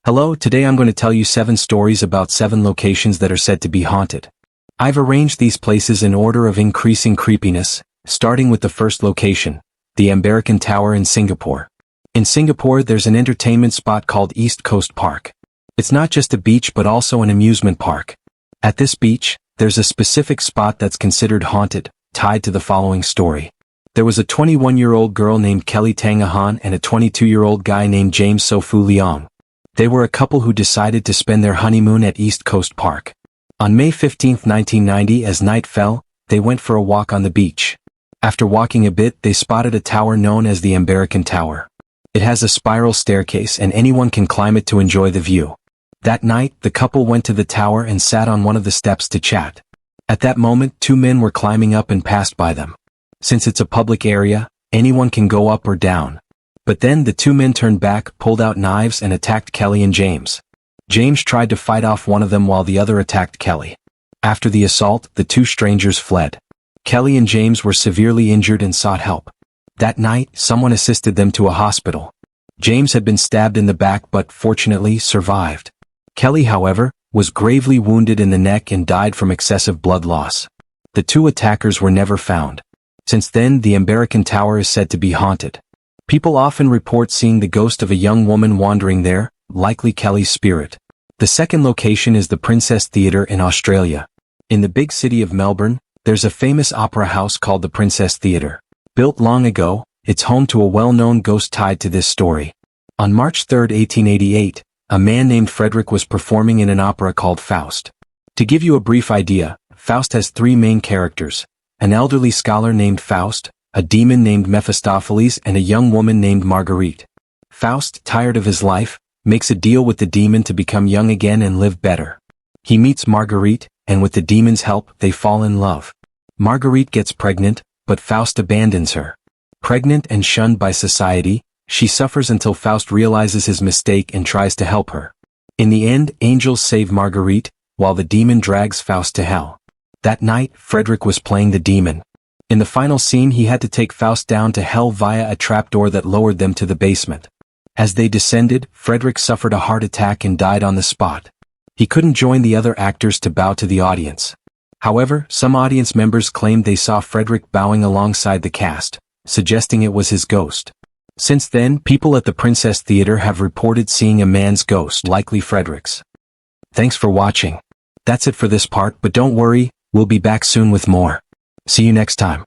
Hello, today I'm going to tell you 7 stories about 7 locations that are said to be haunted. I've arranged these places in order of increasing creepiness, starting with the first location, the American Tower in Singapore. In Singapore, there's an entertainment spot called East Coast Park. It's not just a beach but also an amusement park. At this beach, there's a specific spot that's considered haunted, tied to the following story. There was a 21-year-old girl named Kelly Tangahan and a 22-year-old guy named James Sofu Leong. They were a couple who decided to spend their honeymoon at East Coast Park. On May 15, 1990, as night fell, they went for a walk on the beach. After walking a bit, they spotted a tower known as the American Tower. It has a spiral staircase and anyone can climb it to enjoy the view. That night, the couple went to the tower and sat on one of the steps to chat. At that moment, 2 men were climbing up and passed by them. Since it's a public area, anyone can go up or down. But then the 2 men turned back, pulled out knives and attacked Kelly and James. James tried to fight off one of them while the other attacked Kelly. After the assault, the 2 strangers fled. Kelly and James were severely injured and sought help. That night, someone assisted them to a hospital. James had been stabbed in the back but fortunately survived. Kelly, however, was gravely wounded in the neck and died from excessive blood loss. The 2 attackers were never found. Since then, the American Tower is said to be haunted. People often report seeing the ghost of a young woman wandering there, likely Kelly's spirit. The second location is the Princess Theatre in Australia. In the big city of Melbourne, there's a famous opera house called the Princess Theatre. Built long ago, it's home to a well-known ghost tied to this story. On March 3, 1888, a man named Frederick was performing in an opera called Faust. To give you a brief idea, Faust has 3 main characters: an elderly scholar named Faust, a demon named Mephistopheles and a young woman named Marguerite. Faust, tired of his life, makes a deal with the demon to become young again and live better. He meets Marguerite, and with the demon's help, they fall in love. Marguerite gets pregnant, but Faust abandons her. Pregnant and shunned by society, she suffers until Faust realizes his mistake and tries to help her. In the end, angels save Marguerite, while the demon drags Faust to hell. That night, Frederick was playing the demon. In the final scene, he had to take Faust down to hell via a trapdoor that lowered them to the basement. As they descended, Frederick suffered a heart attack and died on the spot. He couldn't join the other actors to bow to the audience. However, some audience members claimed they saw Frederick bowing alongside the cast, suggesting it was his ghost. Since then, people at the Princess Theatre have reported seeing a man's ghost, likely Frederick's. Thanks for watching. That's it for this part, but don't worry, we'll be back soon with more. See you next time.